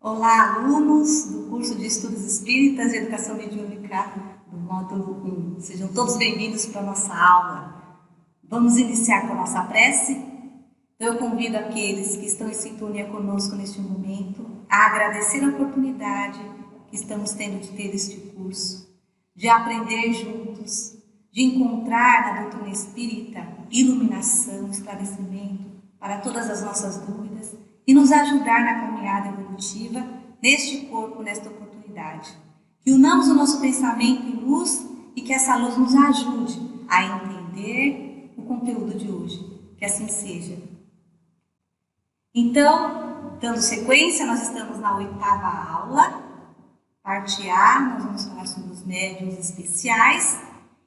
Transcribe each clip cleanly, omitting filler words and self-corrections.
Olá, alunos do curso de Estudos Espíritas e Educação Mediúnica do módulo 1. Sejam todos bem-vindos para a nossa aula. Vamos iniciar com a nossa prece? Então, eu convido aqueles que estão em sintonia conosco neste momento a agradecer a oportunidade que estamos tendo de ter este curso, de aprender juntos, de encontrar na doutrina espírita iluminação, esclarecimento para todas as nossas dúvidas e nos ajudar na caminhada evolutiva neste corpo, nesta oportunidade. Que unamos o nosso pensamento em luz e que essa luz nos ajude a entender o conteúdo de hoje. Que assim seja. Então, dando sequência, nós estamos na 8ª aula, parte A, nós vamos falar sobre os médiuns especiais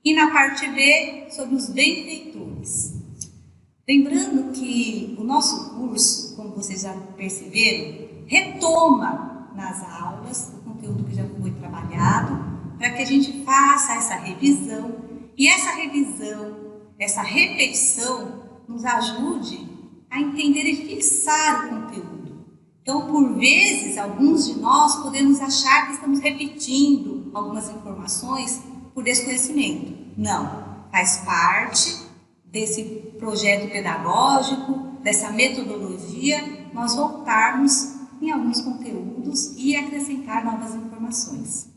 e na parte B, sobre os benfeitores. Lembrando que o nosso curso, como vocês já perceberam, retoma nas aulas o conteúdo que já foi trabalhado, para que a gente faça essa revisão, e essa revisão, essa repetição, nos ajude a entender e fixar o conteúdo. Então, por vezes, alguns de nós podemos achar que estamos repetindo algumas informações por desconhecimento. Não, faz parte desse projeto pedagógico, dessa metodologia, nós voltarmos em alguns conteúdos e acrescentar novas informações.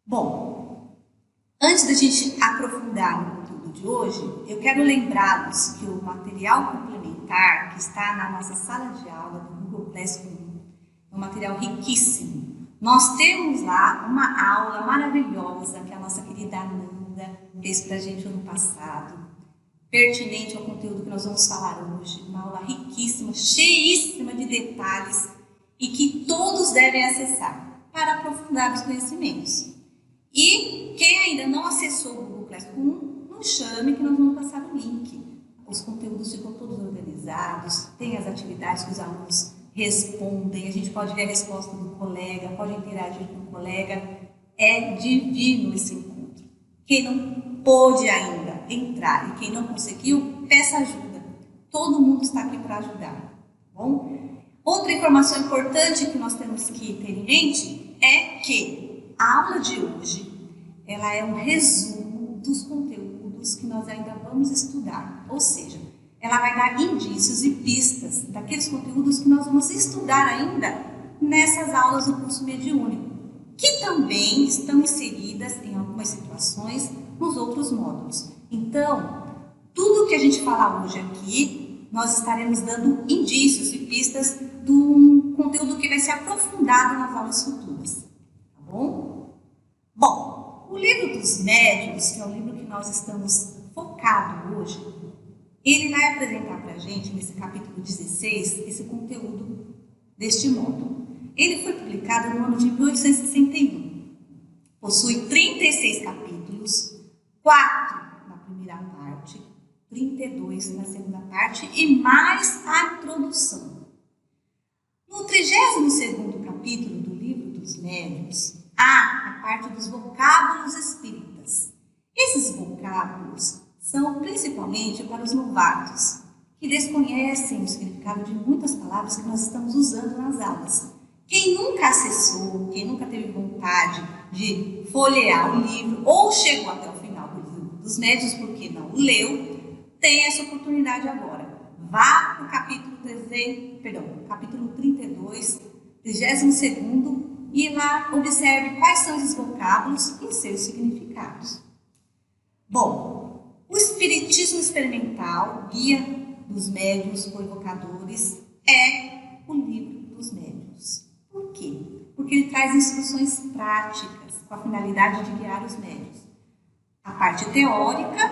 Bom, antes da gente aprofundar no conteúdo de hoje, eu quero lembrá-los que o material complementar que está na nossa sala de aula do Google Classroom é um material riquíssimo. Nós temos lá uma aula maravilhosa que a nossa querida Ananda fez para a gente ano passado, pertinente ao conteúdo que nós vamos falar hoje, uma aula riquíssima, cheíssima de detalhes e que todos devem acessar para aprofundar os conhecimentos. E quem ainda não acessou o Google Classroom, nos chame que nós vamos passar o link. Os conteúdos ficam todos organizados, tem as atividades que os alunos respondem, a gente pode ver a resposta do colega, pode interagir com o colega. É divino esse encontro. Quem não pôde ainda entrar e quem não conseguiu, peça ajuda. Todo mundo está aqui para ajudar, tá bom? Outra informação importante que nós temos que ter em mente é que a aula de hoje, ela é um resumo dos conteúdos que nós ainda vamos estudar, ou seja, ela vai dar indícios e pistas daqueles conteúdos que nós vamos estudar ainda nessas aulas do curso mediúnico, que também estão inseridas em algumas situações nos outros módulos. Então, tudo que a gente falar hoje aqui, nós estaremos dando indícios e pistas do conteúdo que vai ser aprofundado nas aulas futuras, tá bom? Bom, o livro dos médiuns, que é o livro que nós estamos focados hoje, ele vai apresentar para a gente, nesse capítulo 16, esse conteúdo deste módulo. Ele foi publicado no ano de 1861. Possui 36 capítulos, 4 na primeira parte, 32 na segunda parte e mais a introdução. No 32º capítulo do Livro dos Médiuns, há a parte dos vocábulos espíritas. Esses vocábulos são principalmente para os novatos, que desconhecem o significado de muitas palavras que nós estamos usando nas aulas. Quem nunca acessou, quem nunca teve vontade de folhear o livro ou chegou até o final do Livro dos Médiuns porque não o leu, tem essa oportunidade agora. Vá para o capítulo 32, 32º, e lá observe quais são esses vocábulos e seus significados. Bom, o Espiritismo Experimental, Guia dos Médiuns por Evocadores, é o Livro dos Médiuns. Por quê? Porque ele traz instruções práticas com a finalidade de guiar os médiuns. A parte teórica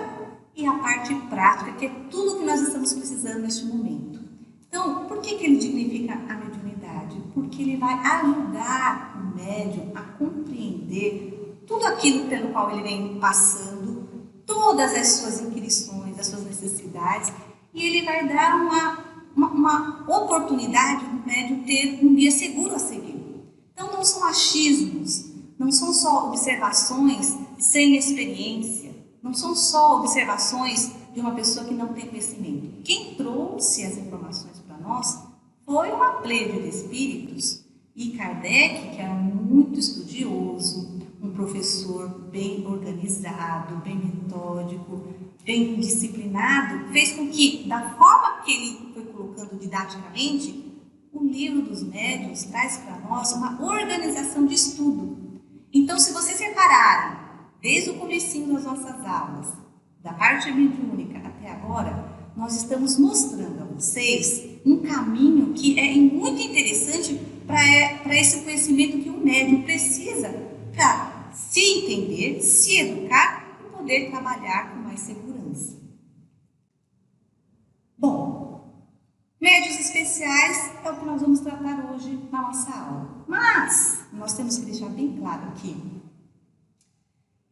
e a parte prática, que é tudo que nós estamos precisando neste momento. Então, por que ele dignifica a mediunidade? Porque ele vai ajudar o médium a compreender tudo aquilo pelo qual ele vem passando, todas as suas inquirições, as suas necessidades, e ele vai dar uma oportunidade do médium ter um guia seguro a seguir. Então, não são achismos, não são só observações sem experiência, não são só observações de uma pessoa que não tem conhecimento. Quem trouxe as informações para nós foi uma pleia de espíritos, e Kardec, que era muito estudioso, um professor bem organizado, bem metódico, bem disciplinado, fez com que, da forma que ele foi colocando didaticamente, o livro dos médiuns traz para nós uma organização de estudo. Então, se vocês repararem, desde o comecinho das nossas aulas, da parte mediúnica até agora, nós estamos mostrando a vocês um caminho que é muito interessante para esse conhecimento que o médium precisa para se entender, se educar e poder trabalhar com mais segurança. Bom, médiuns especiais é o que nós vamos tratar hoje na nossa aula. Mas nós temos que deixar bem claro aqui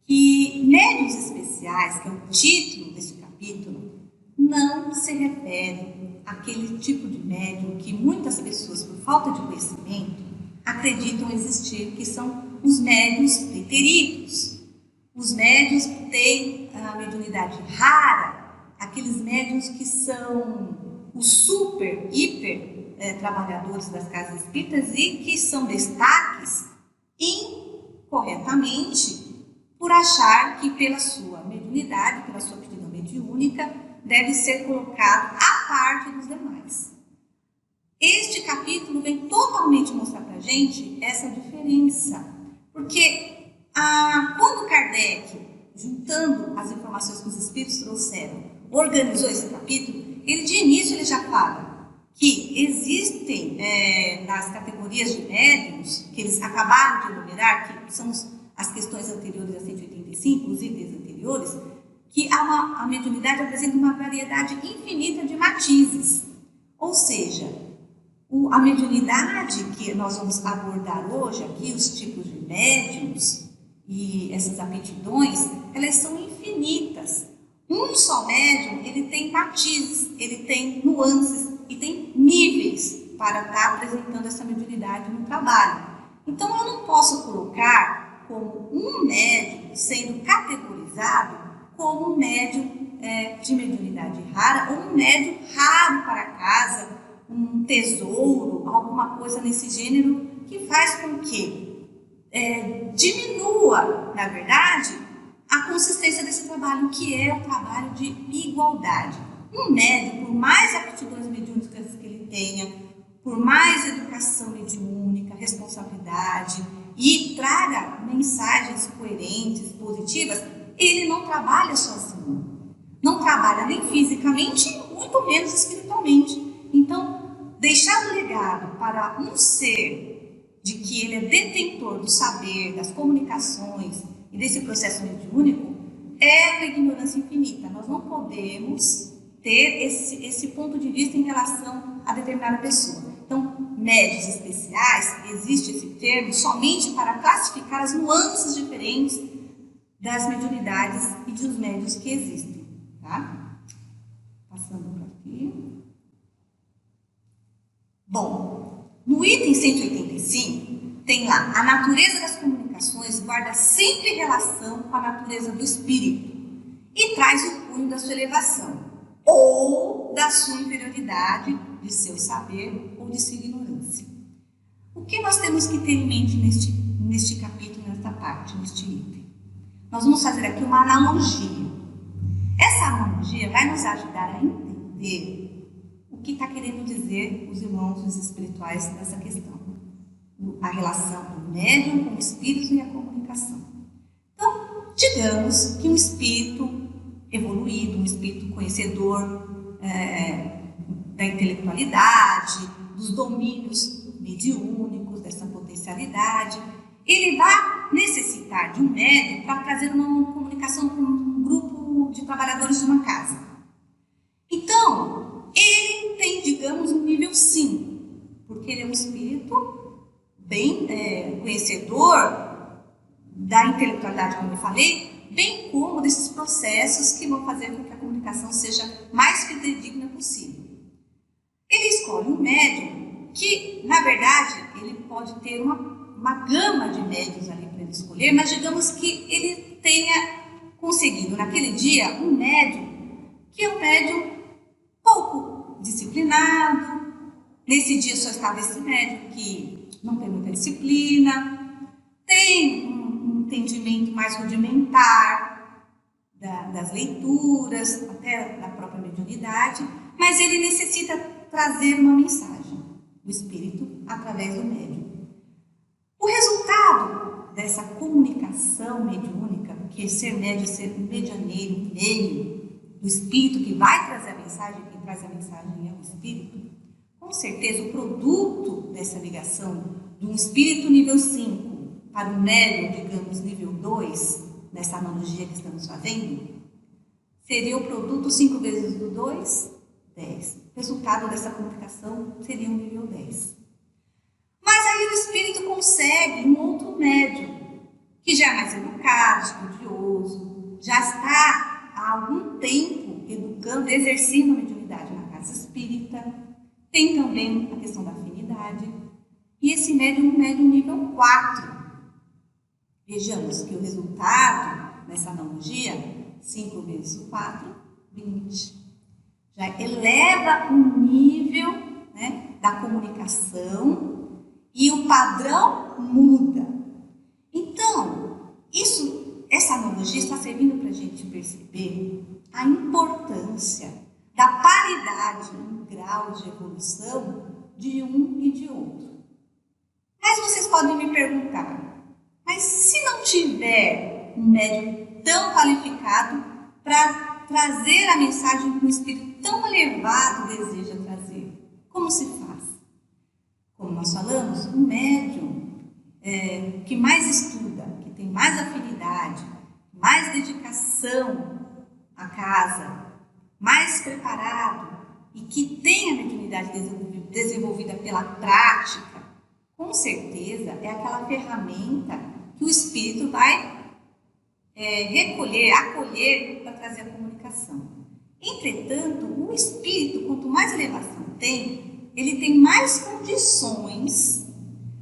que médiuns especiais, que é o título desse capítulo, não se refere àquele tipo de médium que muitas pessoas, por falta de conhecimento, acreditam existir, que são os médiuns preteridos. Os médiuns que têm a mediunidade rara, aqueles médiuns que são os super, hiper trabalhadores das casas espíritas e que são destaques incorretamente por achar que pela sua mediunidade, pela sua aptidão mediúnica, deve ser colocado à parte dos demais. Este capítulo vem totalmente mostrar para a gente essa diferença, porque quando Kardec, juntando as informações que os espíritos trouxeram, organizou esse capítulo, ele de início ele já fala que existem nas categorias de médiuns, que eles acabaram de enumerar, que são as questões anteriores a 185, os itens anteriores, que a mediunidade apresenta uma variedade infinita de matizes. Ou seja, a mediunidade que nós vamos abordar hoje aqui, os tipos de médiums e essas aptidões, elas são infinitas. Um só médium, ele tem matizes, ele tem nuances e tem níveis para estar apresentando essa mediunidade no trabalho. Então, eu não posso colocar como um médium sendo categorizado como um médium de mediunidade rara ou um médium raro para casa, um tesouro, alguma coisa nesse gênero que faz com que diminua, na verdade, a consistência desse trabalho, que é o trabalho de igualdade. Um médium, por mais aptidões mediúnicas que ele tenha, por mais educação mediúnica, responsabilidade e traga mensagens coerentes, positivas, ele não trabalha sozinho. Não trabalha nem fisicamente, muito menos espiritualmente. Então, deixar o legado para um ser de que ele é detentor do saber, das comunicações e desse processo mediúnico, é uma ignorância infinita. Nós não podemos ter esse ponto de vista em relação a determinada pessoa. Então, médiuns especiais, existe esse termo somente para classificar as nuances diferentes das mediunidades e dos médiuns que existem, tá? Passando por aqui. Bom, no item 185, tem lá, a natureza das comunicações guarda sempre relação com a natureza do espírito e traz o cunho da sua elevação ou da sua inferioridade, de seu saber ou de sua ignorância. O que nós temos que ter em mente neste capítulo, nesta parte, neste item? Nós vamos fazer aqui uma analogia. Essa analogia vai nos ajudar a entender o que está querendo dizer os irmãos espirituais nessa questão. A relação do médium com o espírito e a comunicação. Então, digamos que um espírito evoluído, um espírito conhecedor da intelectualidade, dos domínios mediúnicos, dessa potencialidade, ele vai necessitar de um médium para trazer uma comunicação com um grupo de trabalhadores de uma casa. Então, ele tem, digamos, um nível 5, porque ele é um espírito bem conhecedor da intelectualidade, como eu falei, bem como desses processos que vão fazer com que a comunicação seja mais fidedigna possível. Ele escolhe um médium que, na verdade, ele pode ter uma gama de médiuns ali para ele escolher, mas digamos que ele tenha conseguido naquele dia um médium que é um médium pouco disciplinado, Nesse dia só estava esse médium que não tem muita disciplina, tem um entendimento mais rudimentar das leituras, até da própria mediunidade, mas ele necessita trazer uma mensagem, o espírito, através do médium. O resultado dessa comunicação mediúnica, porque ser médium, ser medianeiro, meio do espírito que vai trazer a mensagem, quem traz a mensagem é o espírito, com certeza o produto dessa ligação de um espírito nível 5 para um médium, digamos, nível 2, nessa analogia que estamos fazendo, seria o produto 5 vezes do 2, 10. O resultado dessa comunicação seria um nível 10. Mas aí o espírito consegue um outro médium, que já é mais educado, estudioso, já está há algum tempo educando, exercendo a mediunidade na casa espírita, tem também a questão da afinidade, e esse médium é um médium nível 4. Vejamos que o resultado, nessa analogia, 5 vezes o 4, 20. Já eleva o nível, né, da comunicação e o padrão muda. Então, essa analogia está servindo para a gente perceber a importância da paridade no grau de evolução de um e de outro. Mas vocês podem me perguntar, mas se não tiver um médium tão qualificado para trazer a mensagem que o espírito tão elevado deseja trazer, como se faz? Como nós falamos, o médium que mais estuda, que tem mais afinidade, mais dedicação à casa, mais preparado e que tem a mediunidade desenvolvida pela prática, com certeza é aquela ferramenta que o espírito vai acolher para trazer a comunicação. Entretanto, o espírito, quanto mais elevação tem, ele tem mais condições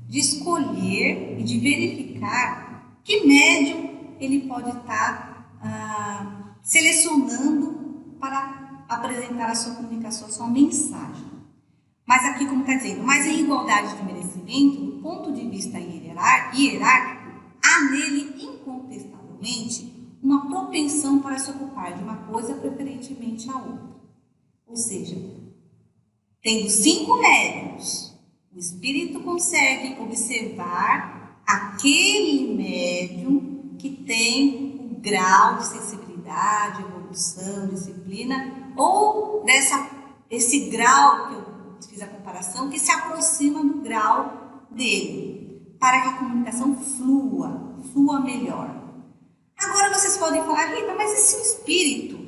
de escolher e de verificar que médium ele pode estar selecionando para apresentar a sua comunicação, a sua mensagem. Mas aqui, como está dizendo, mas em igualdade de merecimento, do ponto de vista hierárquico, há nele incontestavelmente uma propensão para se ocupar de uma coisa preferentemente a outra. Ou seja, tendo 5 médiuns, o espírito consegue observar aquele médium que tem o grau de sensibilidade, evolução, disciplina, ou esse grau que eu fiz a comparação, que se aproxima do grau dele, para que a comunicação flua melhor. Agora vocês podem falar, Rita, mas e se o espírito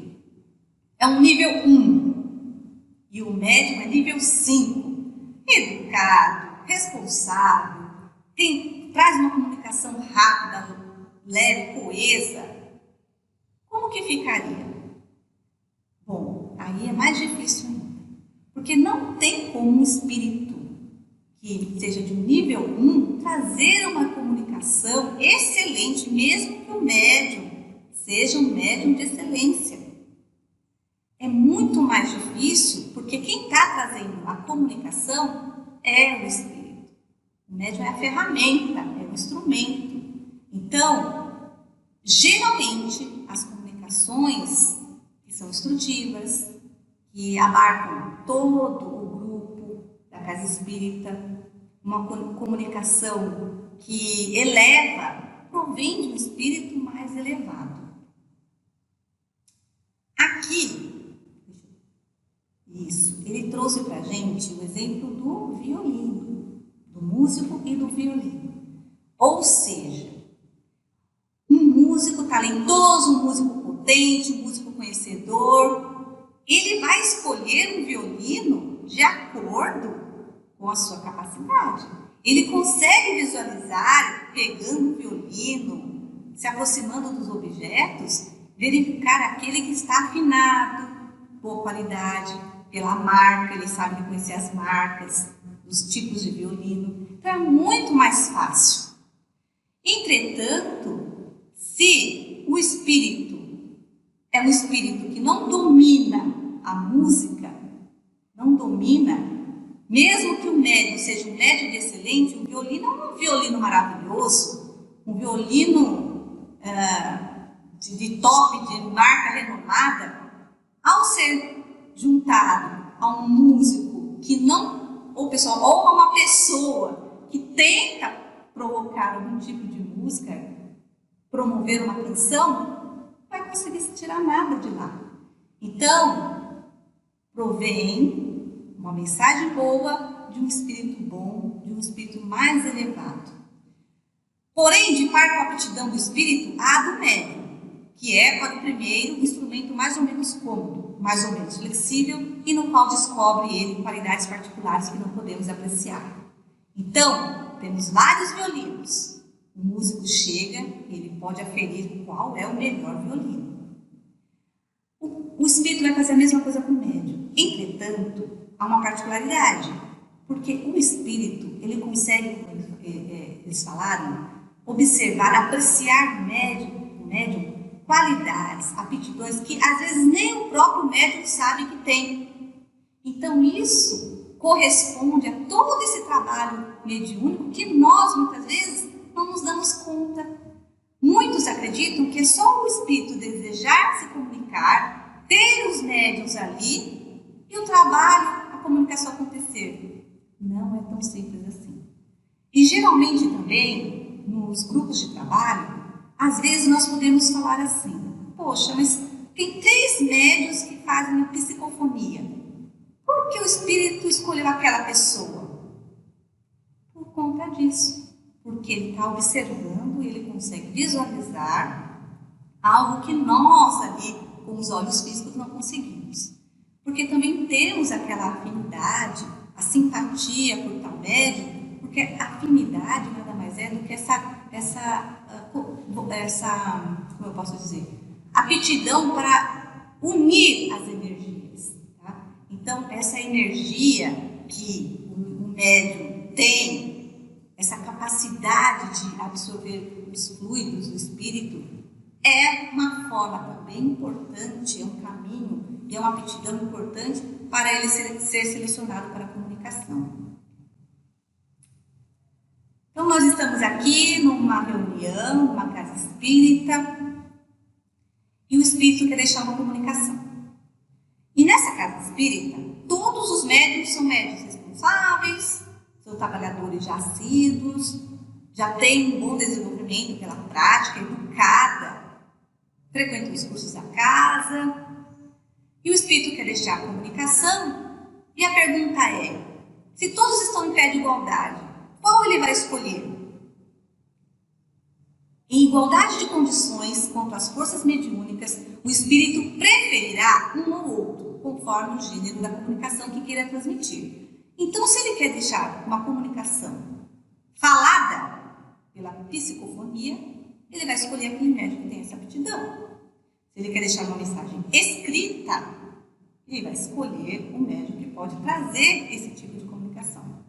é um nível 1 e o médium é nível 5? Educado, responsável, traz uma comunicação rápida, leve, coesa. Como que ficaria? Bom, aí é mais difícil ainda. Porque não tem como um espírito que seja de um nível 1 trazer uma comunicação excelente, mesmo que o médium seja um médium de excelência. É muito mais difícil, porque quem está trazendo a comunicação é o espírito. O médium é a ferramenta, é o instrumento. Então, geralmente, as comunicações que são instrutivas, que abarcam todo o grupo da casa espírita, uma comunicação que eleva, provém de um espírito mais elevado. Aqui, ele trouxe para a gente o exemplo do violino, do músico e do violino. Ou seja, um músico talentoso, um músico potente, um músico conhecedor, ele vai escolher um violino de acordo com a sua capacidade. Ele consegue visualizar, pegando o violino, se aproximando dos objetos, verificar aquele que está afinado, boa qualidade, pela marca, ele sabe reconhecer as marcas, os tipos de violino. Então é muito mais fácil. Entretanto, se o espírito é um espírito que não domina a música, não domina Mesmo que o médium seja um médium de excelente, o violino é um violino maravilhoso, um violino de top, de marca renomada, ao ser juntado a um músico que não, ou a uma pessoa que tenta provocar algum tipo de música, promover uma canção, vai conseguir se tirar nada de lá. Então, provém uma mensagem boa de um espírito bom, de um espírito mais elevado. Porém, de par com a aptidão do espírito, há do médium, que é, para o primeiro, um instrumento mais ou menos cômodo, mais ou menos flexível, e no qual descobre ele qualidades particulares que não podemos apreciar. Então, temos vários violinos. O músico chega, ele pode aferir qual é o melhor violino. O espírito vai fazer a mesma coisa com o médium. Entretanto, há uma particularidade, porque o espírito, ele consegue, eles falaram, observar, apreciar no médium, qualidades, aptidões que às vezes nem o próprio médium sabe que tem. Então isso corresponde a todo esse trabalho mediúnico que nós muitas vezes não nos damos conta. Muitos acreditam que é só o espírito desejar se comunicar, ter os médiuns ali e o trabalho, a comunicação acontecer. Não é tão simples assim. E geralmente também, nos grupos de trabalho, às vezes nós podemos falar assim: poxa, mas tem 3 médiuns que fazem a psicofonia. Por que o espírito escolheu aquela pessoa? Por conta disso. Porque ele está observando e ele consegue visualizar algo que nós ali, com os olhos físicos, não conseguimos. Porque também temos aquela afinidade, a simpatia por tal médium, porque a afinidade nada mais é do que essa como eu posso dizer, aptidão para unir as energias. Tá? Então, essa energia que o médium tem, essa capacidade de absorver os fluidos do espírito, é uma forma também importante, é um caminho e é uma aptidão importante para ele ser selecionado para a comunicação. Então, nós estamos aqui numa reunião, numa casa espírita, e o espírito quer deixar uma comunicação. E nessa casa espírita, todos os médiuns são médiuns responsáveis, são trabalhadores já assíduos, já têm um bom desenvolvimento pela prática, educada, frequentam os cursos da casa, e o espírito quer deixar a comunicação, e a pergunta é: se todos estão em pé de igualdade, qual ele vai escolher? Em igualdade de condições quanto às forças mediúnicas, o espírito preferirá um ou outro, conforme o gênero da comunicação que queira transmitir. Então, se ele quer deixar uma comunicação falada pela psicofonia, ele vai escolher aquele médium que tem essa aptidão. Se ele quer deixar uma mensagem escrita, ele vai escolher um médium que pode trazer esse tipo de comunicação.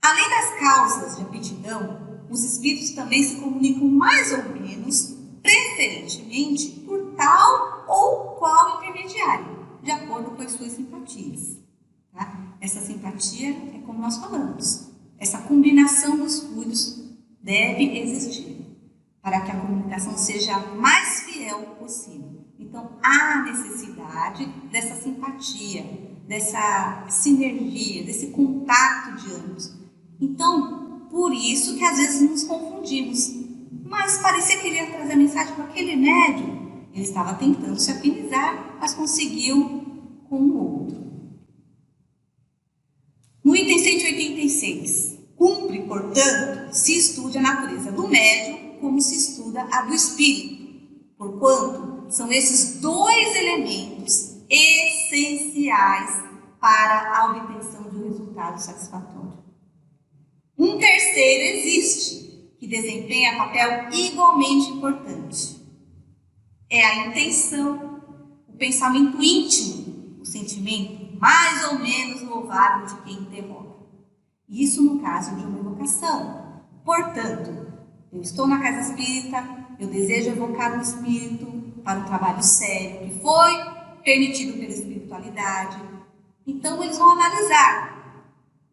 Além das causas de aptidão, os espíritos também se comunicam mais ou menos, preferentemente, por tal ou qual intermediário, de acordo com as suas simpatias. Tá? Essa simpatia é como nós falamos. Essa combinação dos fluidos deve existir para que a comunicação seja a mais fiel possível. Então, há necessidade dessa simpatia, dessa sinergia, desse contato de ambos. Então, por isso que às vezes nos confundimos. Mas parecia que ele ia trazer a mensagem para aquele médium. Ele estava tentando se afinizar, mas conseguiu com o outro. No item 186, cumpre, portanto, se estude a natureza do médium como se estuda a do espírito, porquanto são esses 2 elementos essenciais para a obtenção de um resultado satisfatório. Um terceiro existe, que desempenha papel igualmente importante. É a intenção, o pensamento íntimo, o sentimento mais ou menos louvável de quem interroga. Isso no caso de uma evocação. Portanto, eu estou na casa espírita, eu desejo evocar um espírito para um trabalho sério, que foi permitido pela espiritualidade. Então, eles vão analisar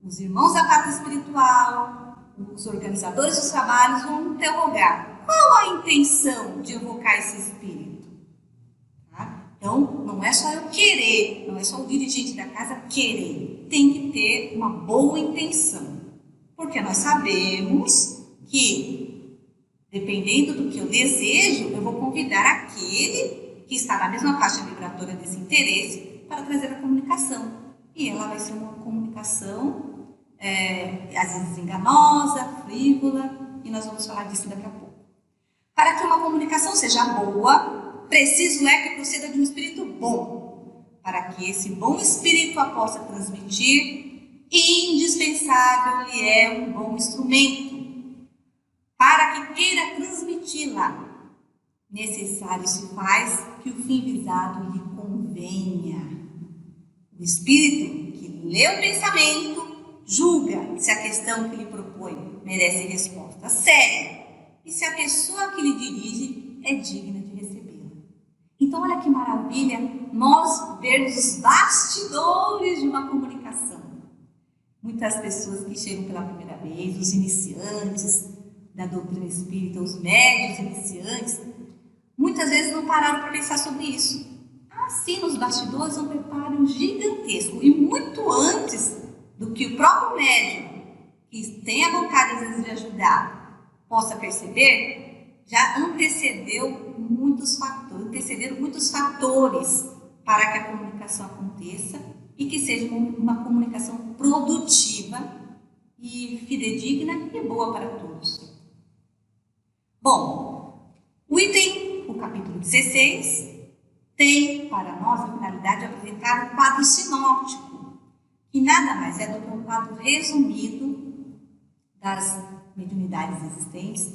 os irmãos da casa espiritual, os organizadores dos trabalhos vão interrogar qual a intenção de evocar esse espírito. Tá? Então, não é só eu querer, não é só o dirigente da casa querer, tem que ter uma boa intenção. Porque nós sabemos que, dependendo do que eu desejo, eu vou convidar aquele que está na mesma faixa vibratória desse interesse para trazer a comunicação. E ela vai ser uma comunicação, às vezes enganosa, frívola, e nós vamos falar disso daqui a pouco. Para que uma comunicação seja boa, preciso é que proceda de um espírito bom. Para que esse bom espírito a possa transmitir, indispensável lhe é um bom instrumento. Para que queira transmiti-la, necessário se faz que o fim visado lhe convenha. O espírito que lê o pensamento julga se a questão que lhe propõe merece resposta séria e se a pessoa que lhe dirige é digna de recebê-la. Então, olha que maravilha nós vermos os bastidores de uma comunicação. Muitas pessoas que chegam pela primeira vez, os iniciantes da doutrina espírita, os médios iniciantes, muitas vezes não pararam para pensar sobre isso. Assim, nos bastidores, um preparo gigantesco. E muito antes do que o próprio médium, que tem a vontade, às vezes, de ajudar, possa perceber, já antecederam muitos fatores para que a comunicação aconteça e que seja uma comunicação produtiva e fidedigna e boa para todos. Bom, o capítulo 16, tem para nós a finalidade de apresentar um quadro sinóptico, que nada mais é do que um quadro resumido das mediunidades existentes.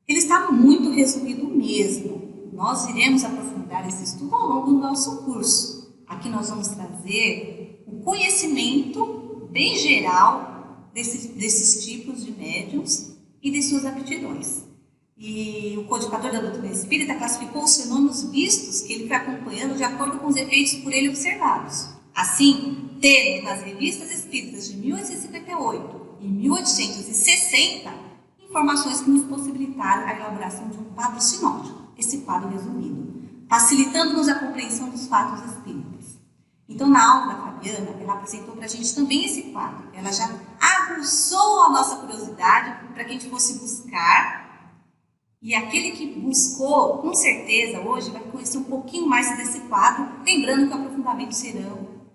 Ele está muito resumido mesmo. Nós iremos aprofundar esse estudo ao longo do nosso curso. Aqui nós vamos trazer o conhecimento bem geral desses tipos de médiuns e de suas aptidões. E o codificador da doutrina espírita classificou os fenômenos vistos que ele foi acompanhando de acordo com os efeitos por ele observados. Assim, temos nas revistas espíritas de 1858 e 1860 informações que nos possibilitaram a elaboração de um quadro sinóptico, esse quadro resumido, facilitando-nos a compreensão dos fatos espíritas. Então, na aula da Fabiana, ela apresentou para a gente também esse quadro. Ela já aguçou a nossa curiosidade para que a gente fosse buscar. E aquele que buscou, com certeza, hoje vai conhecer um pouquinho mais desse quadro, lembrando que o aprofundamento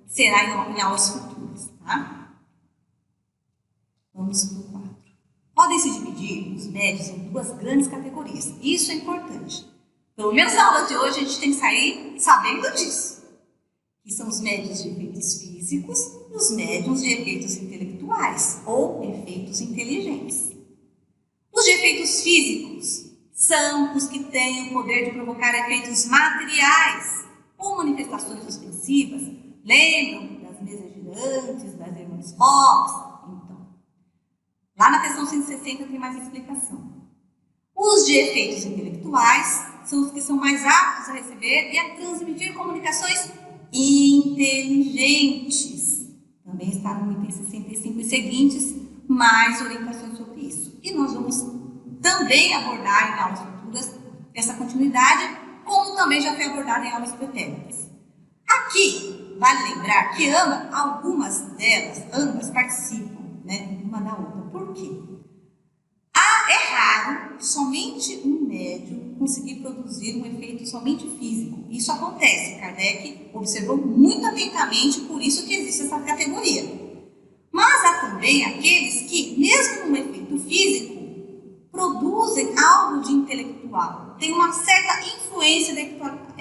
será em aulas futuras. Tá? Vamos para o quadro. Podem se dividir os médios em duas grandes categorias. Isso é importante. Pelo menos na aula de hoje a gente tem que sair sabendo disso. Que são os médios de efeitos físicos e os médios de efeitos intelectuais ou efeitos inteligentes. Os de efeitos físicos são os que têm o poder de provocar efeitos materiais ou manifestações suspensivas. Lembram das mesas girantes, das irmãs Fox? Então, lá na questão 160 tem mais explicação. Os de efeitos intelectuais são os que são mais aptos a receber e a transmitir comunicações inteligentes. Também está no item 65 e seguintes, mais orientações sobre isso. E nós vamos também abordar em aulas futuras essa continuidade, como também já foi abordado em aulas pretéritas. Aqui, vale lembrar que algumas delas, ambas participam, uma da outra. Por quê? É raro somente um médium conseguir produzir um efeito somente físico. Isso acontece. Kardec observou muito atentamente, por isso que existe essa categoria. Mas há também aqueles que, mesmo num efeito físico, produzem algo de intelectual. Tem uma certa influência da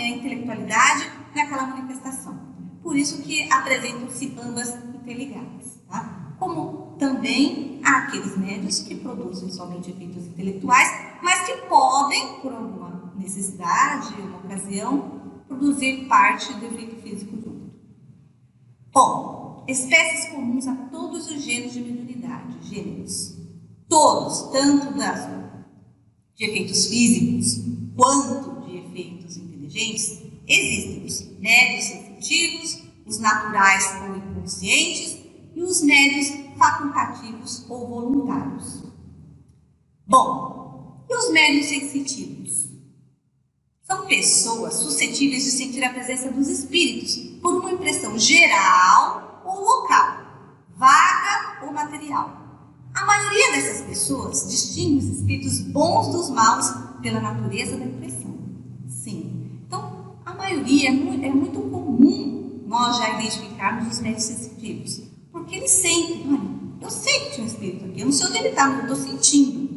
intelectualidade naquela manifestação. Por isso que apresentam-se ambas interligadas. Tá? Como também há aqueles médios que produzem somente efeitos intelectuais, mas que podem, por alguma necessidade, uma ocasião, produzir parte do efeito físico junto. Bom, espécies comuns a todos os gêneros de mediunidade, gêneros. Todos, tanto de efeitos físicos quanto de efeitos inteligentes, existem os médios sensitivos, os naturais ou inconscientes e os médios facultativos ou voluntários. Bom, e os médiuns sensitivos? São pessoas suscetíveis de sentir a presença dos espíritos por uma impressão geral ou local, vaga ou material. A maioria dessas pessoas distingue os espíritos bons dos maus pela natureza da impressão. Sim. Então, a maioria é muito comum nós já identificarmos os médiuns sensitivos, porque eles sentem, olha, eu sei que tinha um espírito aqui, eu não sei onde ele está, mas eu estou sentindo.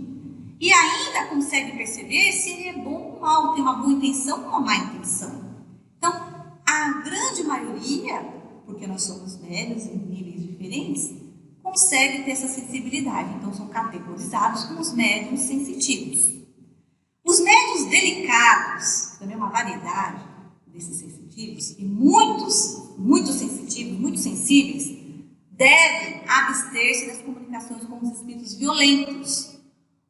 E ainda consegue perceber se ele é bom ou mal, tem uma boa intenção ou uma má intenção. Então, a grande maioria, porque nós somos médiuns em níveis diferentes, consegue ter essa sensibilidade. Então, são categorizados como os médiuns sensitivos. Os médiuns delicados, também é uma variedade desses sensitivos, e muitos, muito sensitivos, muito sensíveis, devem abster-se das comunicações com os espíritos violentos,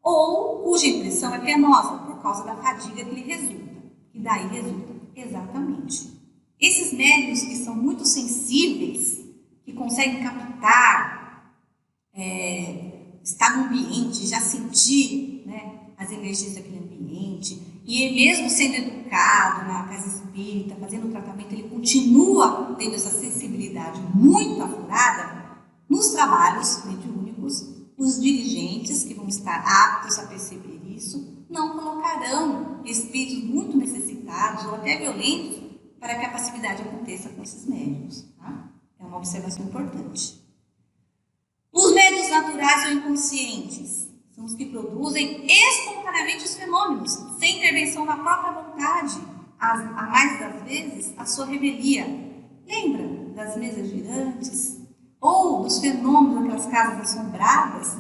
ou cuja impressão é penosa, por causa da fadiga que lhe resulta. E daí resulta exatamente. Esses médiuns que são muito sensíveis, que conseguem captar, estar no ambiente, já sentir, né, as energias daquele ambiente, e ele mesmo sendo educado na casa espírita, fazendo o tratamento, ele continua tendo essa sensibilidade muito aflorada. Nos trabalhos mediúnicos, os dirigentes que vão estar aptos a perceber isso não colocarão espíritos muito necessitados ou até violentos para que a passividade aconteça com esses médiuns. Tá? É uma observação importante. Os médiuns naturais ou inconscientes são os que produzem espontaneamente os fenômenos, sem intervenção da própria vontade, a mais das vezes a sua revelia. Lembra das mesas girantes? Ou dos fenômenos daquelas casas assombradas?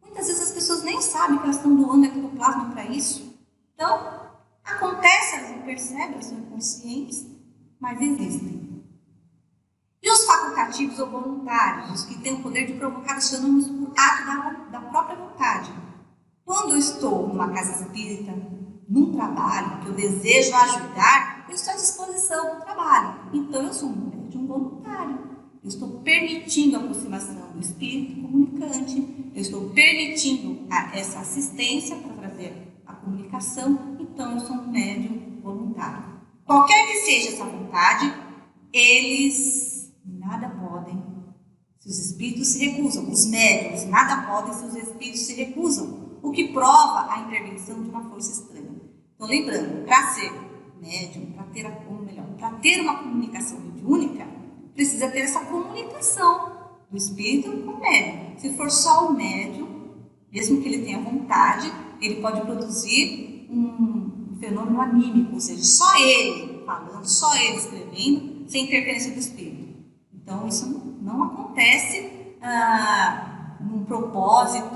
Muitas vezes as pessoas nem sabem que elas estão doando ectoplasma para isso. Então, acontece, elas não percebem, elas são inconscientes, mas existem. E os facultativos ou voluntários, os que têm o poder de provocar os fenômenos por ato da própria vontade. Quando eu estou numa casa espírita, num trabalho que eu desejo ajudar, eu estou à disposição do trabalho. Então, eu sou um médium voluntário. Eu estou permitindo a aproximação do espírito comunicante, eu estou permitindo essa assistência para trazer a comunicação, então eu sou um médium voluntário. Qualquer que seja essa vontade, eles nada podem se os espíritos se recusam. Os médiuns nada podem se os espíritos se recusam, o que prova a intervenção de uma força estranha. Então, lembrando, para ser médium, para ter uma comunicação mediúnica, precisa ter essa comunicação do espírito com o médium. Se for só o médium, mesmo que ele tenha vontade, ele pode produzir um fenômeno anímico, ou seja, só ele falando, só ele escrevendo, sem interferência do espírito. Então, isso não acontece num propósito,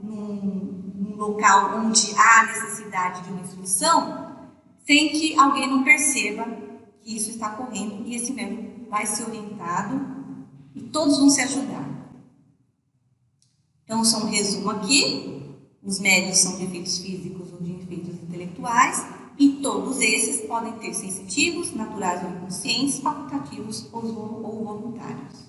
num local onde há necessidade de uma instrução, sem que alguém não perceba que isso está ocorrendo e esse médium vai ser orientado e todos vão se ajudar. Então, só um resumo aqui. Os médiuns são de efeitos físicos ou de efeitos intelectuais e todos esses podem ter sensitivos, naturais ou inconscientes, facultativos ou voluntários.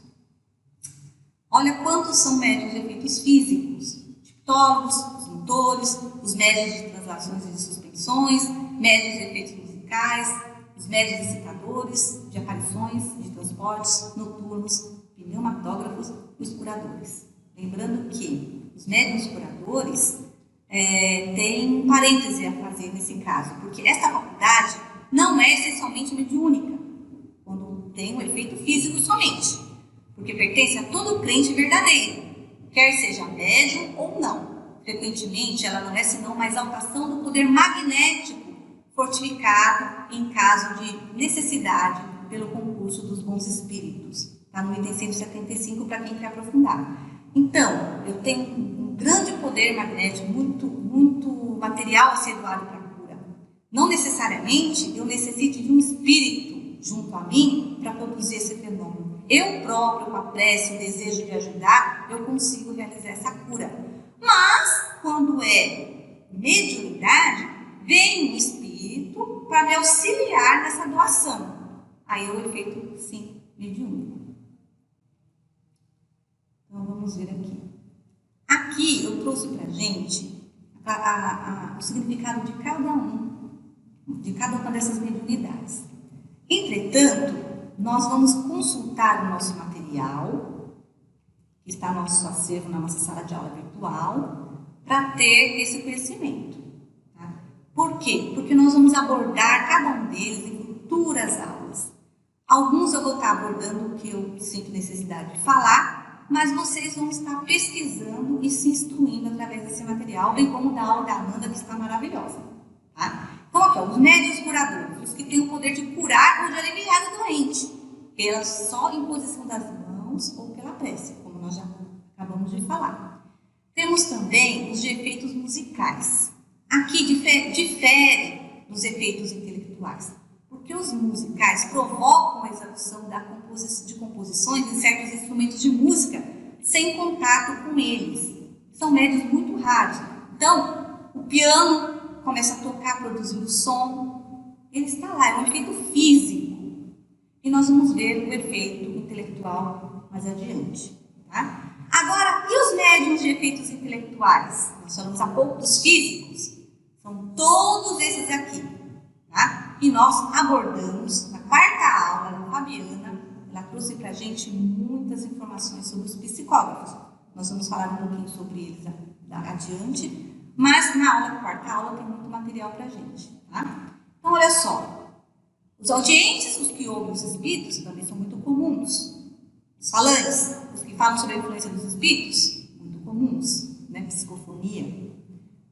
Olha quantos são médiuns de efeitos físicos. Tiptólogos, os mentores, os médiuns de translações e de suspensões, médiuns de efeitos musicais, os médiuns excitadores, de aparições, de transportes noturnos, pneumatógrafos e os curadores. Lembrando que os médiuns curadores têm um parêntese a fazer nesse caso, porque esta faculdade não é essencialmente mediúnica, quando tem um efeito físico somente, porque pertence a todo crente verdadeiro, quer seja médium ou não. Frequentemente, ela não é senão uma exaltação do poder magnético fortificado em caso de necessidade pelo concurso dos bons espíritos. Está no item 175 para quem quer aprofundar. Então, eu tenho um grande poder magnético, muito material a ser doado para a cura. Não necessariamente eu necessite de um espírito junto a mim para produzir esse fenômeno. Eu próprio, com a prece, o desejo de ajudar, eu consigo realizar essa cura. Mas, quando é mediunidade, vem um espírito para me auxiliar nessa doação. Aí é o efeito, sim, mediúnico. Então, vamos vamos ver aqui. Aqui eu trouxe para a gente o significado de cada uma dessas mediunidades. Entretanto, nós vamos consultar o nosso material, que está no nosso acervo, na nossa sala de aula virtual, para ter esse conhecimento. Tá? Por quê? Porque nós vamos abordar cada um deles em futuras aulas. Alguns eu vou estar abordando o que eu sinto necessidade de falar, mas vocês vão estar pesquisando e se instruindo através desse material, bem como da aula da Ananda, que está maravilhosa. Tá? Então, aqui, os médiuns curadores, os que têm o poder de curar ou de aliviar o doente, pela só imposição das mãos ou pela prece, como nós já acabamos de falar. Temos também os de efeitos musicais. Aqui difere dos efeitos intelectuais, porque os musicais provocam a execução de composições em certos instrumentos de música sem contato com eles. São médios muito raros. Então, o piano começa a tocar, produzindo som. Ele está lá, é um efeito físico. E nós vamos ver o efeito intelectual mais adiante. Tá? Agora, e os médiums de efeitos intelectuais? Nós falamos há pouco dos físicos. São todos esses aqui. Tá? E nós abordamos na quarta aula da Fabiana. Ela trouxe para a gente muitas informações sobre os psicógrafos. Nós vamos falar um pouquinho sobre eles adiante. Mas na quarta aula tem muito material para a gente. Tá? Então, olha só. Os audientes, os que ouvem os espíritos, também são muito comuns. Os falantes, os que falam sobre a influência dos espíritos, muito comuns, né? Psicofonia.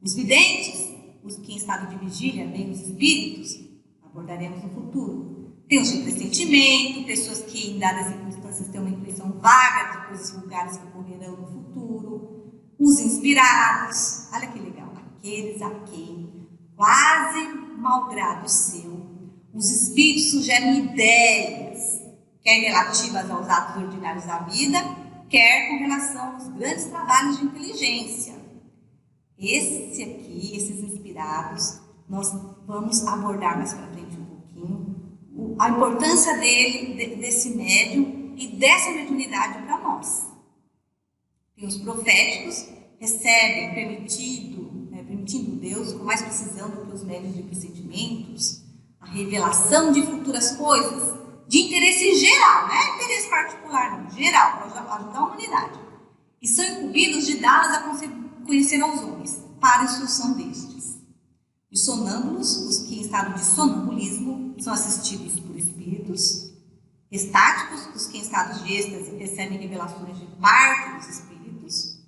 Os videntes, os que em estado de vigília veem os espíritos, abordaremos no futuro. Tem os de pressentimento, pessoas que em dadas circunstâncias têm uma intuição vaga de coisas vulgares que ocorrerão no futuro. Os inspirados, olha que legal, aqueles a quem, quase malgrado seu, os espíritos sugerem ideias, quer relativas aos atos ordinários da vida, quer com relação aos grandes trabalhos de inteligência. Esses inspirados, nós vamos abordar mais para frente um pouquinho, a importância desse médium e dessa mediunidade para nós. Tem os proféticos, recebem, permitindo Deus, com mais precisão do que os médiuns de pressentimentos, a revelação de futuras coisas, de interesse geral, não é interesse particular, não, geral, para ajudar a humanidade. E são incumbidos de dá-las a conhecer aos homens, para a instrução destes. Os sonâmbulos, os que em estado de sonambulismo são assistidos por espíritos. Estáticos, os que em estados de êxtase recebem revelações de parte dos espíritos.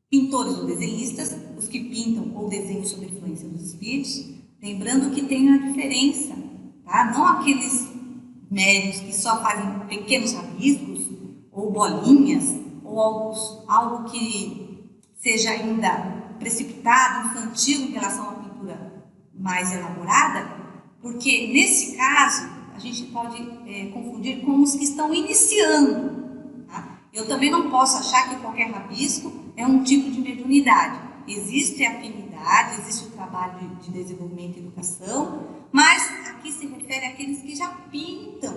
Pintores ou desenhistas, os que pintam ou desenham sob a influência dos espíritos. Lembrando que tem uma diferença, tá? Não aqueles médiuns que só fazem pequenos rabiscos ou bolinhas ou algo que seja ainda precipitado, infantil em relação a uma pintura mais elaborada, porque nesse caso a gente pode confundir com os que estão iniciando. Tá? Eu também não posso achar que qualquer rabisco é um tipo de mediunidade. Existe a afinidade, existe o trabalho de desenvolvimento e educação, mas aqui se refere àqueles que já pintam,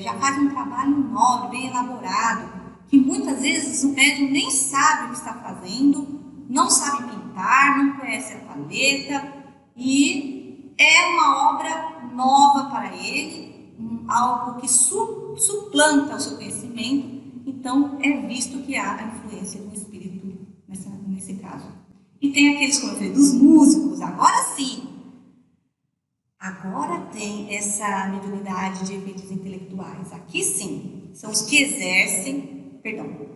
já fazem um trabalho nobre, bem elaborado, que muitas vezes o médium nem sabe o que está fazendo, não sabe pintar, não conhece a paleta e é uma obra nova para ele, algo que suplanta o seu conhecimento, então é visto que há a influência do espírito nesse caso. E tem aqueles, como eu falei, dos músicos, agora sim, agora tem essa mediunidade de efeitos intelectuais, aqui sim, são os que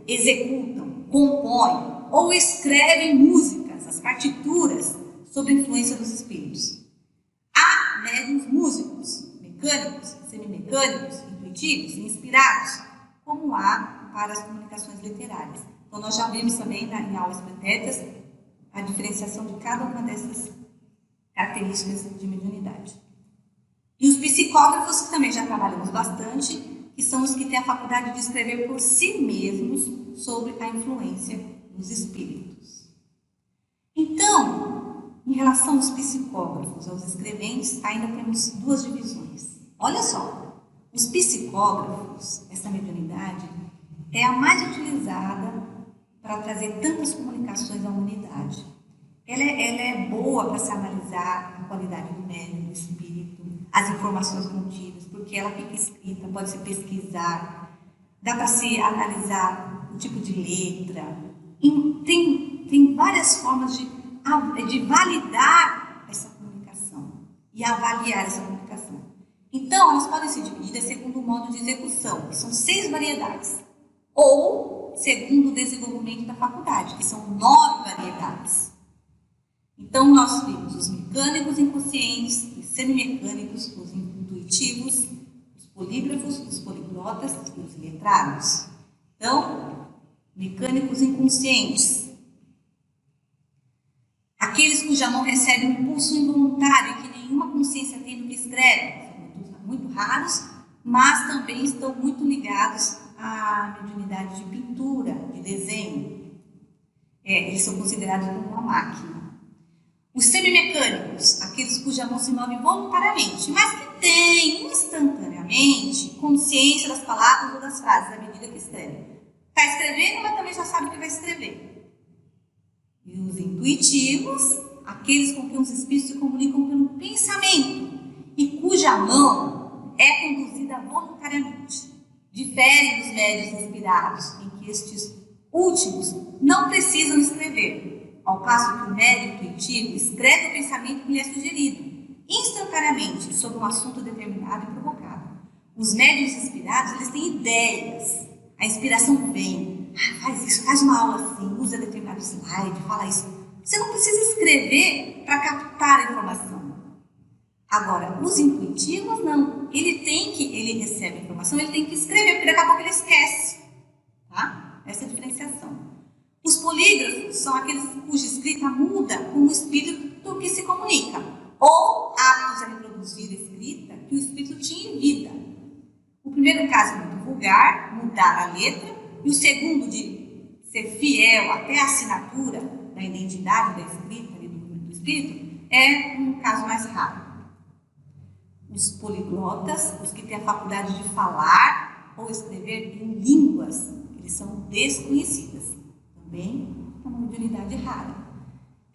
executam, compõem ou escrevem músicas, as partituras, sob a influência dos espíritos. Há médiuns músicos, mecânicos, semimecânicos, intuitivos, inspirados, como há para as comunicações literárias. Então, nós já vimos também em aulas pretéritas a diferenciação de cada uma dessas características de mediunidade. E os psicógrafos, que também já trabalhamos bastante, que são os que têm a faculdade de escrever por si mesmos sobre a influência dos espíritos. Então, em relação aos psicógrafos, aos escreventes, ainda temos duas divisões. Olha só, os psicógrafos, essa mediunidade, é a mais utilizada para trazer tantas comunicações à humanidade. Ela é boa para se analisar a qualidade do médium, do espírito, as informações contidas, porque ela fica escrita, pode se pesquisar, dá para se analisar o tipo de letra. Tem várias formas de validar essa comunicação e avaliar essa comunicação. Então, elas podem ser divididas segundo o modo de execução, que são 6 variedades, ou segundo o desenvolvimento da faculdade, que são 9 variedades. Então, nós temos os mecânicos inconscientes, os semimecânicos, os intuitivos, os polígrafos, os poliglotas e os letrados. Então, mecânicos inconscientes, aqueles cuja mão recebe um impulso involuntário que nenhuma consciência tem do que escreve, são muito raros, mas também estão muito ligados à mediunidade de pintura, de desenho. Eles são considerados como uma máquina. Os semimecânicos, aqueles cuja mão se move voluntariamente, mas que têm instantaneamente consciência das palavras ou das frases à medida que escreve. Está escrevendo, mas também já sabe o que vai escrever. E os intuitivos, aqueles com quem os espíritos se comunicam pelo pensamento e cuja mão é conduzida voluntariamente. Diferem dos médiuns inspirados, em que estes últimos não precisam escrever, ao passo que o médium intuitivo escreve o pensamento que lhe é sugerido, instantaneamente, sobre um assunto determinado e provocado. Os médiuns inspirados, eles têm ideias, a inspiração vem, faz isso, faz uma aula assim, usa determinado slide, fala isso. Você não precisa escrever para captar a informação. Agora, os intuitivos não. Ele recebe a informação, ele tem que escrever, porque daqui a pouco ele esquece. Tá? Essa é a diferenciação. Os polígrafos são aqueles cuja escrita muda com o espírito que se comunica, ou aptos a reproduzir a escrita que o espírito tinha em vida. O primeiro caso é muito vulgar, mudar a letra, e o segundo de ser fiel até a assinatura da identidade da escrita e do espírito é um caso mais raro. Os poliglotas, os que têm a faculdade de falar ou escrever em línguas, eles são desconhecidas. Também é uma mediunidade rara.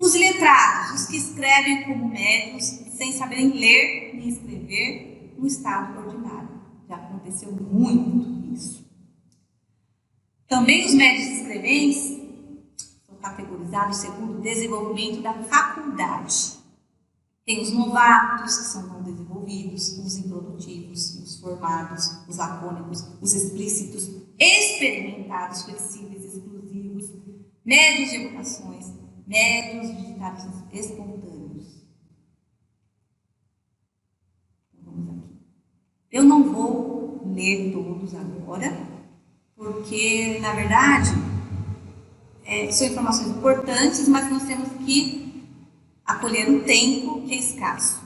Os letrados, os que escrevem como médiuns sem saberem ler nem escrever no estado ordinário. Já aconteceu muito isso. Também os médiuns escreventes são categorizados segundo o desenvolvimento da faculdade. Tem os novatos, que são não desenvolvidos, os improdutivos, os formados, os lacônicos, os explícitos, experimentados, flexíveis, exclusivos, médios de evocações, médios de ditados espontâneos. Então, vamos aqui. Eu não vou ler todos agora, porque, na verdade, são informações importantes, mas nós temos que acolher o tempo que é escasso.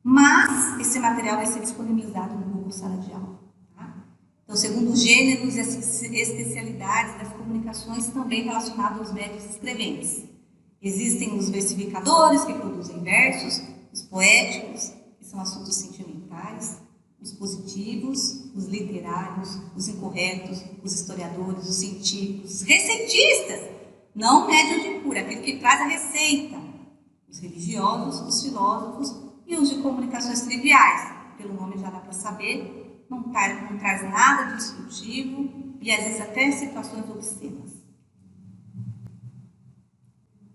Mas esse material vai ser disponibilizado no Google Sala de Aula. Tá? Então, segundo os gêneros e as especialidades das comunicações também relacionadas aos médiuns escreventes. Existem os versificadores, que produzem versos, os poéticos, que são assuntos sentimentais, os positivos, os literários, os incorretos, os historiadores, os científicos, os receitistas, não médium de cura, aquele que traz a receita, os religiosos, os filósofos e os de comunicações triviais. Pelo nome já dá para saber, não traz nada de instrutivo e às vezes até situações obscenas.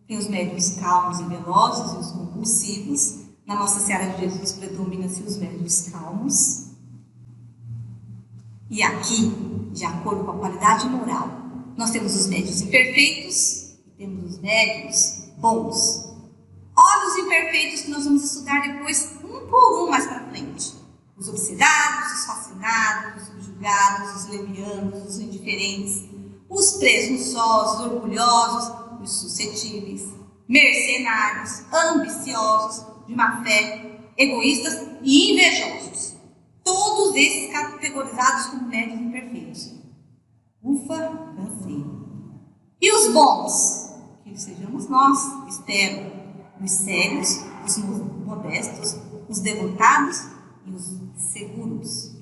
Tem os médiuns calmos e velozes e os compulsivos. Na Nossa Senhora de Jesus predomina-se os médiuns calmos. E aqui, de acordo com a qualidade moral, nós temos os médiuns imperfeitos e temos os médiuns bons. Olha os imperfeitos que nós vamos estudar depois, um por um mais para frente. Os obsedados, os fascinados, os subjugados, os levianos, os indiferentes, os presunçosos, orgulhosos, os suscetíveis, mercenários, ambiciosos, de má fé, egoístas e invejosos. Todos esses categorizados como médiuns imperfeitos. Ufa, cansei. E os bons? Que sejamos nós, espero. Os sérios, os modestos, os devotados e os seguros.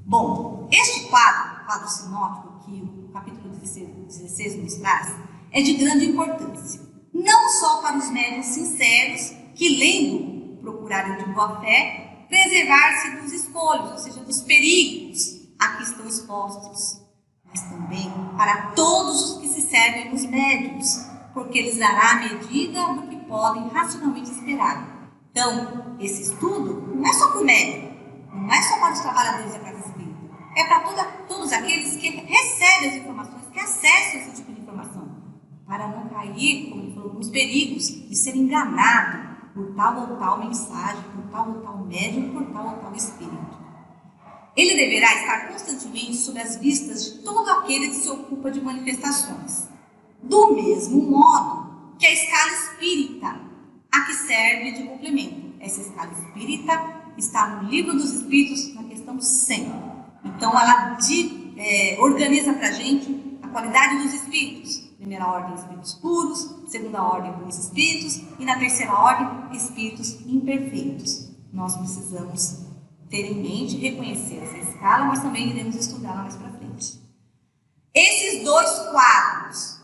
Bom, este quadro sinótico que o capítulo 16 nos traz é de grande importância, não só para os médiuns sinceros que, lendo, procurarem de boa fé preservar-se dos escolhos, ou seja, dos perigos a que estão expostos, mas também para todos os que se servem dos médiuns, porque lhes dará a medida do que podem racionalmente esperar. Então, esse estudo não é só para o médium, não é só para os trabalhadores da casa espírita, é para todos aqueles que recebem as informações, que acessam esse tipo de informação, para não cair, como ele falou, nos perigos de ser enganado por tal ou tal mensagem, por tal ou tal médium, por tal ou tal espírito. Ele deverá estar constantemente sob as vistas de todo aquele que se ocupa de manifestações, do mesmo modo que a escala espírita, a que serve de complemento. Essa escala espírita está no Livro dos Espíritos, na questão 100. Então, ela organiza para a gente a qualidade dos espíritos. Primeira ordem, espíritos puros. Segunda ordem, bons espíritos. E na terceira ordem, espíritos imperfeitos. Nós precisamos ter em mente, reconhecer essa escala, mas também iremos estudá-la mais para frente. Esses dois quadros,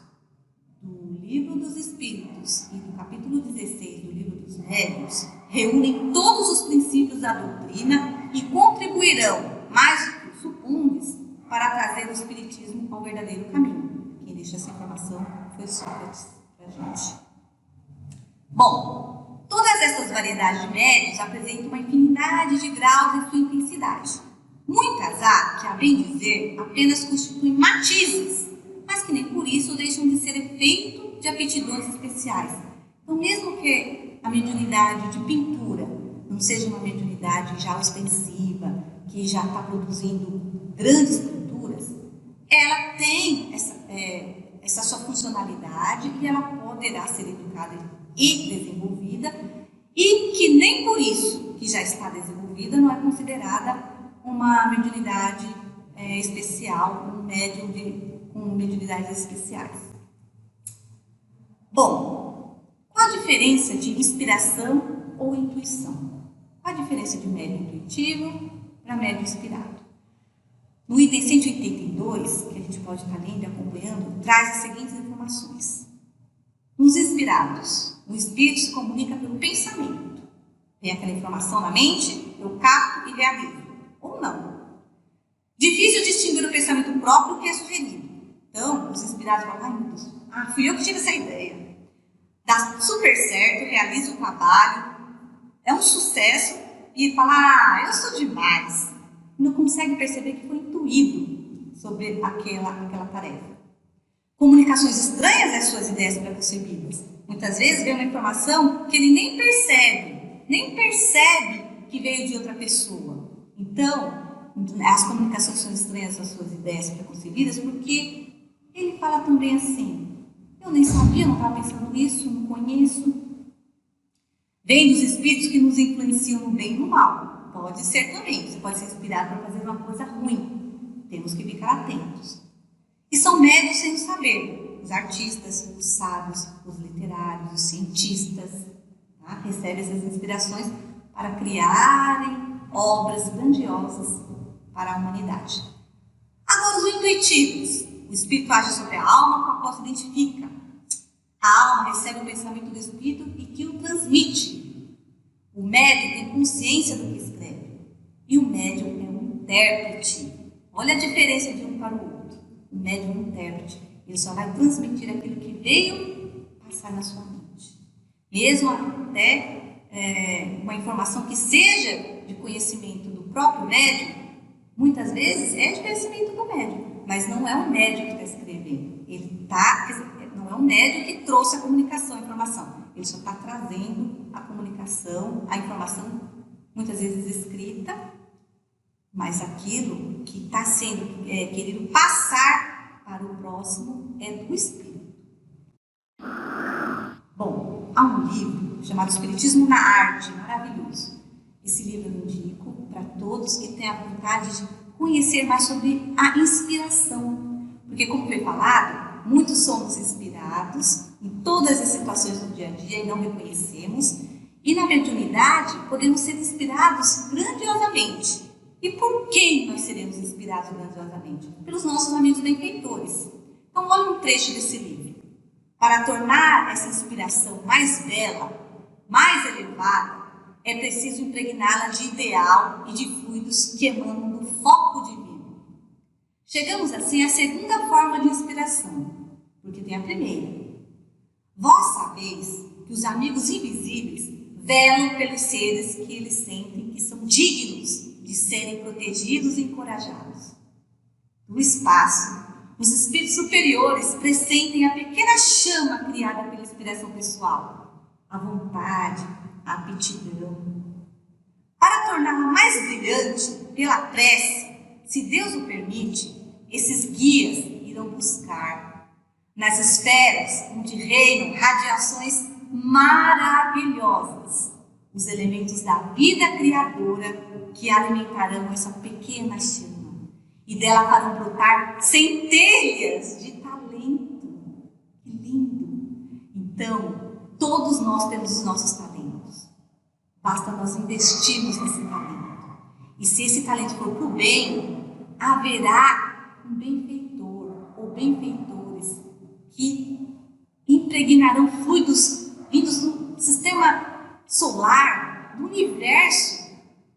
do Livro dos Espíritos e do capítulo 16 do Livro dos Médiuns, reúnem todos os princípios da doutrina e contribuirão, mais do que supundes, para trazer o Espiritismo ao verdadeiro caminho. Quem deixa essa informação foi Sócrates para a gente. Bom, todas essas variedades de médiuns apresentam uma infinidade de graus em sua intensidade. Muitas há que, a bem dizer, apenas constituem matizes, mas que nem por isso deixam de ser efeito de aptidões especiais. Então, mesmo que a mediunidade de pintura não seja uma mediunidade já ostensiva, que já está produzindo grandes pinturas, ela tem essa sua funcionalidade e ela poderá ser educada e desenvolvida, e que nem por isso que já está desenvolvida não é considerada uma mediunidade especial, um médium com mediunidades especiais. Bom, qual a diferença de inspiração ou intuição? Qual a diferença de médium intuitivo para médium inspirado? No item 182, que a gente pode estar lendo e acompanhando, traz as seguintes informações. Nos inspirados, o espírito se comunica pelo pensamento. Tem aquela informação na mente, eu capto e realizo. Ou não. Difícil distinguir o pensamento próprio que é sugerido. Então, os inspirados falam, ai meu Deus, fui eu que tive essa ideia. Dá super certo, realiza o trabalho, é um sucesso, e fala, eu sou demais. Não consegue perceber que foi intuído sobre aquela tarefa. Comunicações estranhas às suas ideias preconcebidas. Muitas vezes vem uma informação que ele nem percebe que veio de outra pessoa. Então, as comunicações são estranhas às suas ideias preconcebidas porque ele fala também assim, eu nem sabia, não estava pensando nisso, não conheço. Vem dos espíritos que nos influenciam no bem e no mal. Pode ser também, você pode ser inspirado para fazer uma coisa ruim. Temos que ficar atentos. E são médios sem o saber. Os artistas, os sábios, os literários, os cientistas, tá? Recebem essas inspirações para criarem obras grandiosas para a humanidade. Agora, os intuitivos. O espírito age sobre a alma com a qual se identifica. A alma recebe o pensamento do espírito e que o transmite. O médium tem consciência do que escreve. E o médium é um intérprete. Olha a diferença de um para o outro. O médium é um intérprete. Ele só vai transmitir aquilo que veio passar na sua mente. Mesmo até uma informação que seja de conhecimento do próprio médium, muitas vezes é de conhecimento do médium, mas não é o médium que está escrevendo. Não é o médium que trouxe a comunicação, a informação. Ele só está trazendo a comunicação, a informação, muitas vezes escrita, mas aquilo que está sendo querido passar para o próximo é do espírito. Bom, há um livro chamado Espiritismo na Arte, maravilhoso. Esse livro eu indico para todos que têm a vontade de conhecer mais sobre a inspiração. Porque, como foi falado, muitos somos inspirados em todas as situações do dia a dia e não reconhecemos. E na mediunidade podemos ser inspirados grandiosamente. E por quem nós seremos inspirados grandiosamente? Pelos nossos amigos benfeitores. Então, olha um trecho desse livro. Para tornar essa inspiração mais bela, mais elevada, é preciso impregná-la de ideal e de fluidos que emanam do foco divino. Chegamos assim à segunda forma de inspiração, porque tem a primeira. Vós sabeis que os amigos invisíveis velam pelos seres que eles sentem que são dignos de serem protegidos e encorajados. No espaço, os espíritos superiores pressentem a pequena chama criada pela inspiração pessoal, a vontade, a aptidão. Para torná-la mais brilhante, pela prece, se Deus o permite, esses guias irão buscar nas esferas onde reinam radiações maravilhosas, os elementos da vida criadora que alimentarão essa pequena chama e dela farão brotar centelhas de talento. Que lindo! Então, todos nós temos os nossos talentos. Basta nós investirmos nesse talento. E se esse talento for para o bem, haverá um benfeitor ou benfeitores que impregnarão fluidos vindos do sistema solar, do universo,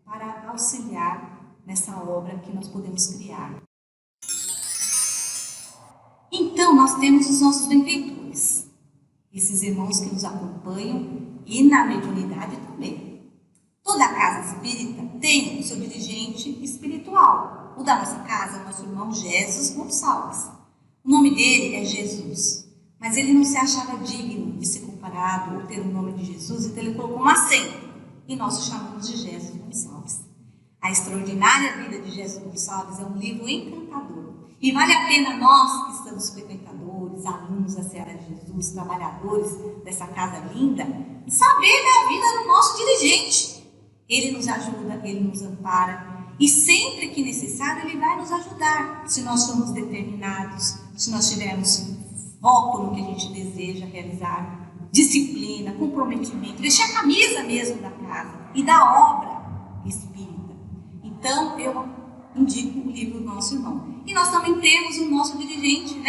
para auxiliar nessa obra que nós podemos criar. Então, nós temos os nossos benfeitores, esses irmãos que nos acompanham e na mediunidade também. Toda casa espírita tem o seu dirigente espiritual. O da nossa casa é o nosso irmão Jesus Gonçalves. O nome dele é Jesus, mas ele não se achava digno de ser comparado ou ter o nome de Jesus, então ele colocou um acento e nós o chamamos de Jesus Gonçalves. A Extraordinária Vida de Jesus Gonçalves é um livro encantador e vale a pena nós que estamos frequentadores, alunos da Seara de Jesus, trabalhadores dessa casa linda, saber da vida do nosso dirigente. Ele nos ajuda, ele nos ampara e sempre que necessário ele vai nos ajudar, se nós somos determinados, se nós tivermos foco no que a gente deseja realizar, disciplina, comprometimento, vestir a camisa mesmo da casa e da obra espírita. Então, eu indico o livro do nosso irmão. E nós também temos o nosso dirigente,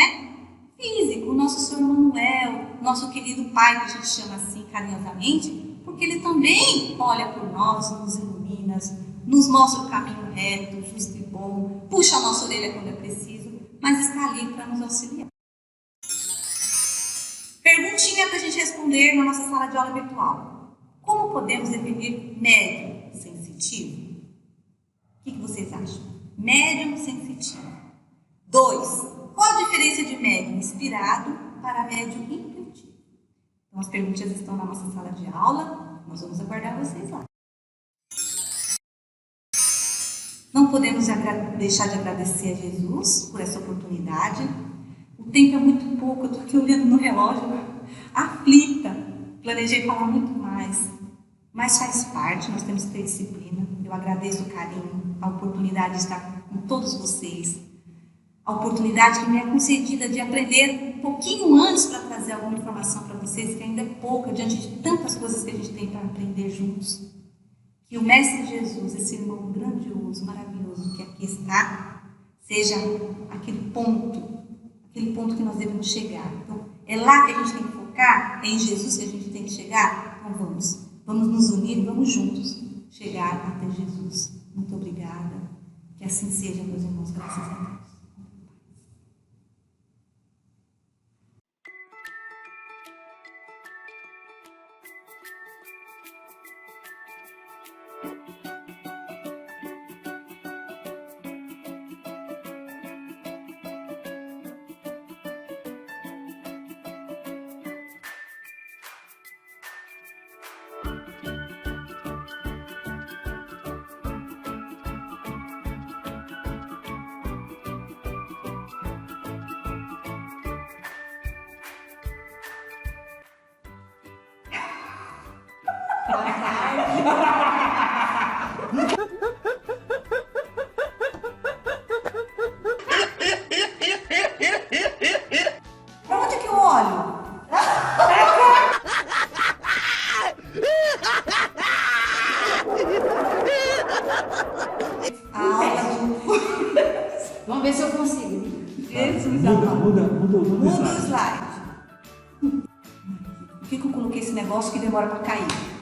físico, o nosso senhor Manuel, nosso querido pai, que a gente chama assim carinhosamente, porque ele também olha por nós, nos ilumina, nos mostra o caminho reto, justo e bom, puxa a nossa orelha quando é preciso, mas está ali para nos auxiliar. Perguntinha para a gente responder na nossa sala de aula virtual. Como podemos definir médium sensitivo? O que vocês acham? Médium sensitivo. 2. Qual a diferença de médium inspirado para médium intuitivo? Então, as perguntas estão na nossa sala de aula. Nós vamos aguardar vocês lá. Não podemos deixar de agradecer a Jesus por essa oportunidade. O tempo é muito pouco, eu estou aqui olhando no relógio, aflita. Planejei falar muito mais, mas faz parte, nós temos que ter disciplina. Eu agradeço o carinho, a oportunidade de estar com todos vocês, a oportunidade que me é concedida de aprender um pouquinho antes para trazer alguma informação para vocês, que ainda é pouca, diante de tantas coisas que a gente tem para aprender juntos. Que o Mestre Jesus, esse irmão grandioso, maravilhoso que aqui está, seja aquele ponto que nós devemos chegar. Então, é lá que a gente tem que focar, é em Jesus que a gente tem que chegar. Então vamos nos unir e vamos juntos chegar até Jesus. Muito obrigada. Que assim seja, meus irmãos, graças a Deus. Pra onde que eu olho? esse negócio que demora para cair.